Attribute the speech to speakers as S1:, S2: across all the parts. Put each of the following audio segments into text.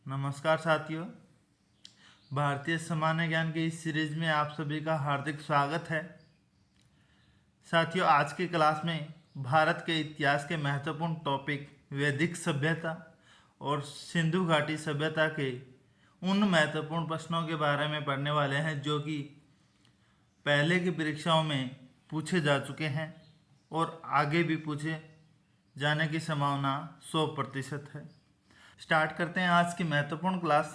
S1: नमस्कार साथियों, भारतीय सामान्य ज्ञान के इस सीरीज में आप सभी का हार्दिक स्वागत है। साथियों, आज की क्लास में भारत के इतिहास के महत्वपूर्ण टॉपिक वैदिक सभ्यता और सिंधु घाटी सभ्यता के उन महत्वपूर्ण प्रश्नों के बारे में पढ़ने वाले हैं जो कि पहले की परीक्षाओं में पूछे जा चुके हैं और आगे भी पूछे जाने की संभावना 100% है। स्टार्ट करते हैं आज की महत्वपूर्ण क्लास,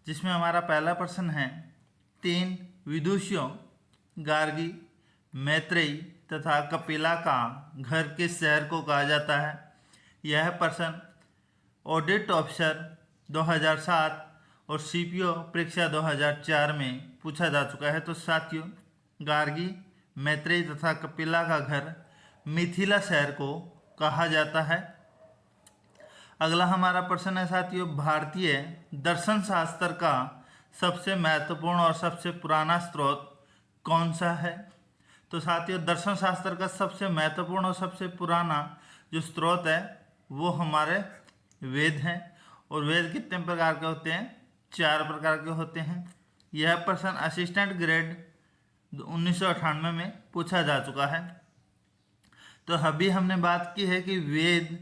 S1: जिसमें हमारा पहला प्रश्न है, 3 विदुषियों गार्गी, मैत्रेयी तथा कपिला का घर किस शहर को कहा जाता है? यह प्रश्न ऑडिट ऑफिसर 2007 और सीपीओ परीक्षा 2004 में पूछा जा चुका है। तो साथियों, गार्गी, मैत्रेयी तथा कपिला का घर मिथिला शहर को कहा जाता है। अगला हमारा प्रश्न है साथियों, भारतीय दर्शन शास्त्र का सबसे महत्वपूर्ण और सबसे पुराना स्रोत कौन सा है? तो साथियों, दर्शन शास्त्र का सबसे महत्वपूर्ण और सबसे पुराना जो स्रोत है वो हमारे वेद हैं। और वेद कितने प्रकार के होते हैं? 4 प्रकार के होते हैं। यह प्रश्न असिस्टेंट ग्रेड 1998 में पूछा जा चुका है। तो अभी हमने बात की है कि वेद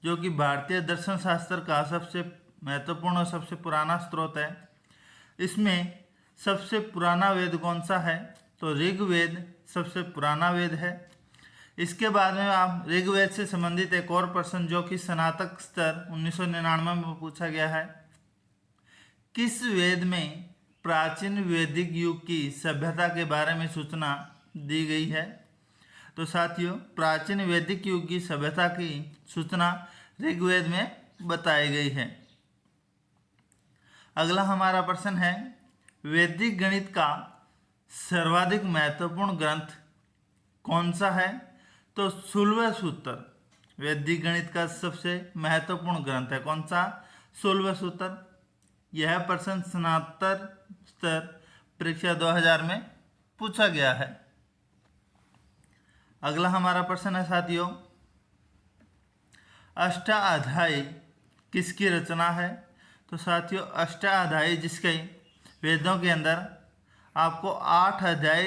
S1: जो कि भारतीय दर्शन शास्त्र का सबसे महत्वपूर्ण और सबसे पुराना स्रोत है, इसमें सबसे पुराना वेद कौन सा है? तो ऋग्वेद सबसे पुराना वेद है। इसके बाद में आप ऋग्वेद से संबंधित एक और प्रश्न जो कि स्नातक स्तर 1999 में पूछा गया है, किस वेद में प्राचीन वैदिक युग की सभ्यता के बारे में सूचना दी गई है? तो साथियों, प्राचीन वैदिक युग की सभ्यता की सूचना ऋग्वेद में बताई गई है। अगला हमारा प्रश्न है, वैदिक गणित का सर्वाधिक महत्वपूर्ण ग्रंथ कौन सा है? तो शूलवसूत्र वैदिक गणित का सबसे महत्वपूर्ण ग्रंथ है। कौन सा? शूलवसूत्र। यह प्रश्न स्नातक स्तर परीक्षा 2000 में पूछा गया है। अगला हमारा प्रश्न है साथियों, अष्टाध्यायी किसकी रचना है? तो साथियों, अष्टाध्यायी जिसके वेदों के अंदर आपको 8 अध्याय,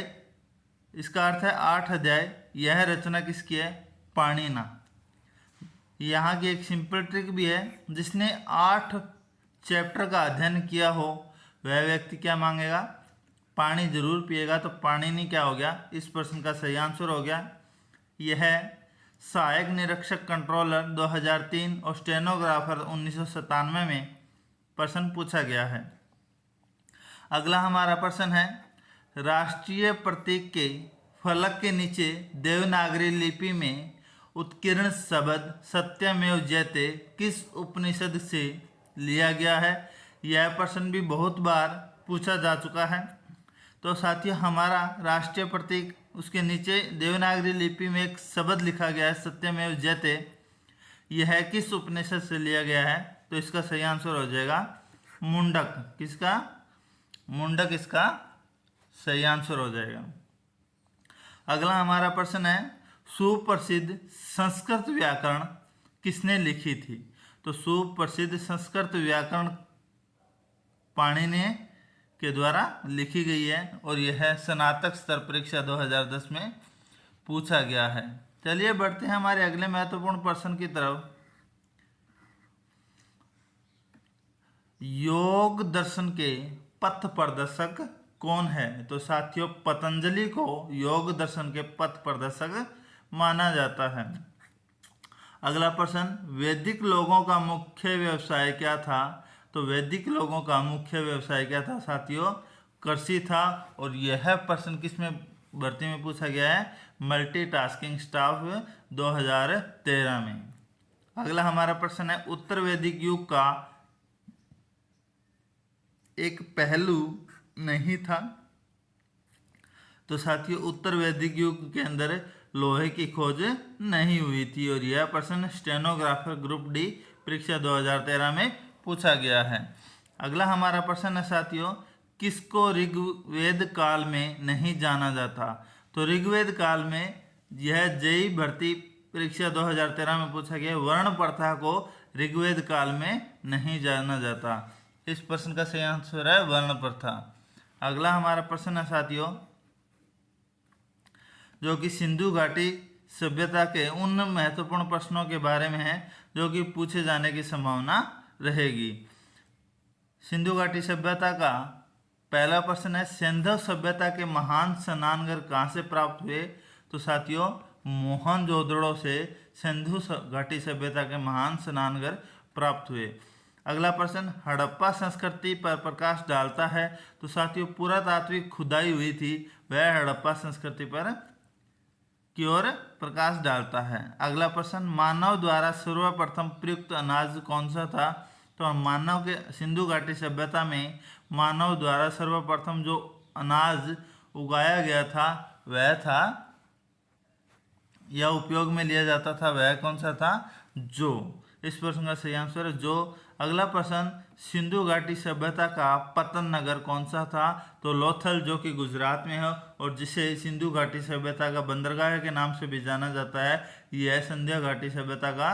S1: इसका अर्थ है 8 अध्याय, यह रचना किसकी है? पाणिनि। यहाँ की एक सिंपल ट्रिक भी है, जिसने 8 चैप्टर का अध्ययन किया हो वह व्यक्ति क्या मांगेगा? पानी जरूर पिएगा। तो पाणिनि क्या हो गया? इस प्रश्न का सही आंसर हो गया। यह सहायक निरीक्षक कंट्रोलर 2003 और स्टेनोग्राफर 1997 में प्रश्न पूछा गया है। अगला हमारा प्रश्न है, राष्ट्रीय प्रतीक के फलक के नीचे देवनागरी लिपि में उत्कीर्ण शब्द सत्यमेव जयते किस उपनिषद से लिया गया है? यह प्रश्न भी बहुत बार पूछा जा चुका है। तो साथियों, हमारा राष्ट्रीय प्रतीक, उसके नीचे देवनागरी लिपि में एक शब्द लिखा गया है सत्यमेव जयते, यह किस उपनिषद से लिया गया है? तो इसका सही आंसर हो जाएगा मुंडक। किसका? मुंडक इसका सही आंसर हो जाएगा। अगला हमारा प्रश्न है, सुप्रसिद्ध संस्कृत व्याकरण किसने लिखी थी? तो सुप्रसिद्ध संस्कृत व्याकरण पाणिनि के द्वारा लिखी गई है और यह स्नातक स्तर परीक्षा 2010 में पूछा गया है। चलिए बढ़ते हैं हमारे अगले महत्वपूर्ण प्रश्न की तरफ। योग दर्शन के पथ प्रदर्शक कौन है? तो साथियों, पतंजलि को योग दर्शन के पथ प्रदर्शक माना जाता है। अगला प्रश्न, वैदिक लोगों का मुख्य व्यवसाय क्या था? तो वैदिक लोगों का मुख्य व्यवसाय क्या था साथियों? कृषि था। और यह प्रश्न किसमें भर्ती में पूछा गया है? मल्टीटास्किंग स्टाफ 2013 में। अगला हमारा प्रश्न है, उत्तर वैदिक युग का एक पहलू नहीं था? तो साथियों, उत्तर वैदिक युग के अंदर लोहे की खोज नहीं हुई थी। और यह प्रश्न स्टेनोग्राफर ग्रुप डी परीक्षा 2013 में पूछा गया है। अगला हमारा प्रश्न है साथियों, किसको ऋग्वेद काल में नहीं जाना जाता? तो ऋग्वेद काल में यह जेईई भर्ती परीक्षा 2013 में पूछा गया, वर्ण प्रथा को ऋग्वेद काल में नहीं जाना जाता। इस प्रश्न का सही आंसर है वर्ण प्रथा। अगला हमारा प्रश्न है साथियों, जो कि सिंधु घाटी सभ्यता के उन महत्वपूर्ण प्रश्नों के बारे में है जो कि पूछे जाने की संभावना रहेगी। सिंधु घाटी सभ्यता का पहला प्रश्न है, सिंधु सभ्यता के महान स्नानघर कहाँ से प्राप्त हुए? तो साथियों, मोहनजोदड़ो से सिंधु घाटी सभ्यता के महान स्नानघर प्राप्त हुए। अगला प्रश्न, हड़प्पा संस्कृति पर प्रकाश डालता है? तो साथियों, पुरातात्विक खुदाई हुई थी, वह हड़प्पा संस्कृति पर की ओर प्रकाश डालता है। अगला प्रश्न, मानव द्वारा सर्वप्रथम प्रयुक्त अनाज कौन सा था? तो मानव के सिंधु घाटी सभ्यता में मानव द्वारा सर्वप्रथम जो अनाज उगाया गया था वह था या उपयोग में लिया जाता था वह कौन सा था? जो। इस प्रश्न का सही आंसर है जो। अगला प्रश्न, सिंधु घाटी सभ्यता का पतन नगर कौन सा था? तो लोथल, जो कि गुजरात में है और जिसे सिंधु घाटी सभ्यता का बंदरगाह के नाम से भी जाना जाता है, यह सिंधु घाटी सभ्यता का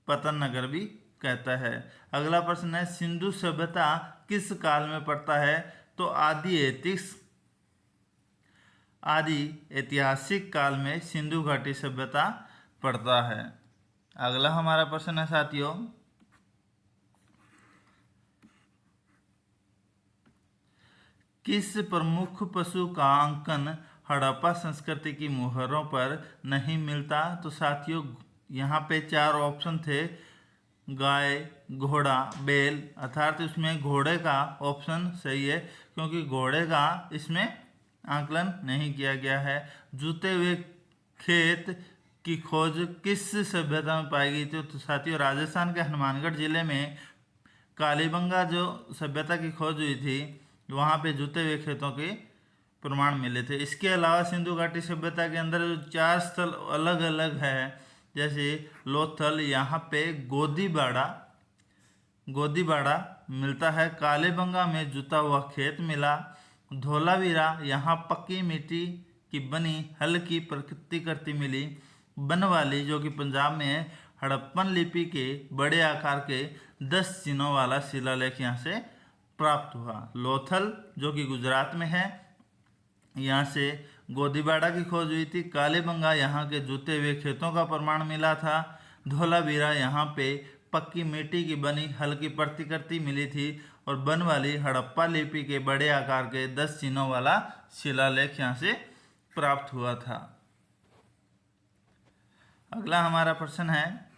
S1: पतन नगर भी कहता है। अगला प्रश्न है, सिंधु सभ्यता किस काल में पड़ता है? तो आदि ऐतिहासिक काल में सिंधु घाटी सभ्यता पड़ता है। अगला हमारा प्रश्न है साथियों, किस प्रमुख पशु का अंकन हड़प्पा संस्कृति की मुहरों पर नहीं मिलता? तो साथियों, यहाँ पे 4 ऑप्शन थे, गाय, घोड़ा, बैल, अर्थात इसमें घोड़े का ऑप्शन सही है क्योंकि घोड़े का इसमें आकलन नहीं किया गया है। जूते हुए खेत की खोज किस सभ्यता में पाई गई थी? तो साथियों, राजस्थान के हनुमानगढ़ जिले में कालीबंगा जो सभ्यता की खोज हुई थी वहाँ पे जूते हुए खेतों के प्रमाण मिले थे। इसके अलावा सिंधु घाटी सभ्यता के अंदर जो 4 स्थल अलग अलग है, जैसे लोथल, यहाँ पे गोदीबाड़ा मिलता है, कालीबंगा में जुता हुआ खेत मिला, धोलावीरा यहाँ पक्की मिट्टी की बनी हल्की प्रतिकृति मिली, बनवाली जो कि पंजाब में है, हड़प्पन लिपि के बड़े आकार के 10 चिन्हों वाला शिलालेख यहाँ से प्राप्त हुआ। लोथल जो कि गुजरात में है, यहाँ से गोदीबाड़ा की खोज हुई थी, कालीबंगा यहाँ के जूते हुए खेतों का प्रमाण मिला था, धोलावीरा यहाँ पे पक्की मिट्टी की बनी हल्की प्रतिकृति मिली थी और बनवाली हड़प्पा लिपि के बड़े आकार के 10 चिन्हों वाला शिलालेख यहाँ से प्राप्त हुआ था। अगला हमारा प्रश्न है,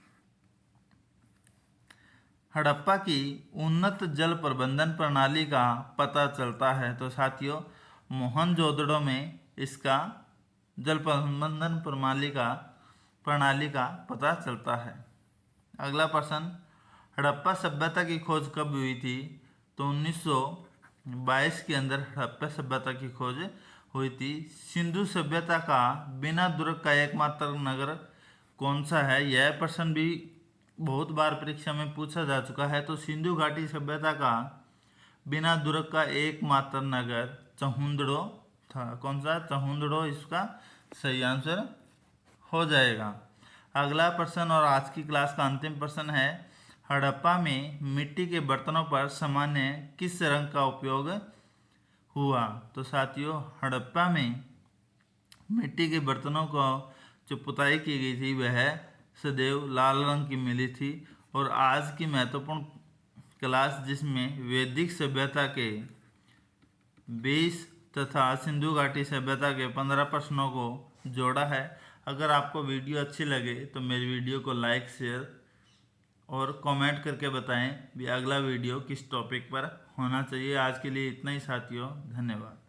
S1: हड़प्पा की उन्नत जल प्रबंधन प्रणाली का पता चलता है? तो साथियों, मोहनजोदड़ो में इसका जल प्रबंधन प्रणाली का पता चलता है। अगला प्रश्न, हड़प्पा सभ्यता की खोज कब हुई थी? तो 1922 के अंदर हड़प्पा सभ्यता की खोज हुई थी। सिंधु सभ्यता का बिना दुर्ग का एकमात्र नगर कौन सा है? यह प्रश्न भी बहुत बार परीक्षा में पूछा जा चुका है। तो सिंधु घाटी सभ्यता का बिना दुर्ग का एकमात्र नगर चहुंदड़ो था। कौन सा? चहुंदड़ो इसका सही आंसर हो जाएगा। अगला प्रश्न और आज की क्लास का अंतिम प्रश्न है, हड़प्पा में मिट्टी के बर्तनों पर सामान्य किस रंग का उपयोग हुआ? तो साथियों, हड़प्पा में मिट्टी के बर्तनों को जो पुताई की गई थी वह सदैव लाल रंग की मिली थी। और आज की महत्वपूर्ण क्लास जिसमें वैदिक सभ्यता के 20 तथा सिंधु घाटी सभ्यता के 15 प्रश्नों को जोड़ा है। अगर आपको वीडियो अच्छी लगे तो मेरी वीडियो को लाइक, शेयर और कमेंट करके बताएं भी अगला वीडियो किस टॉपिक पर होना चाहिए। आज के लिए इतना ही साथियों, धन्यवाद।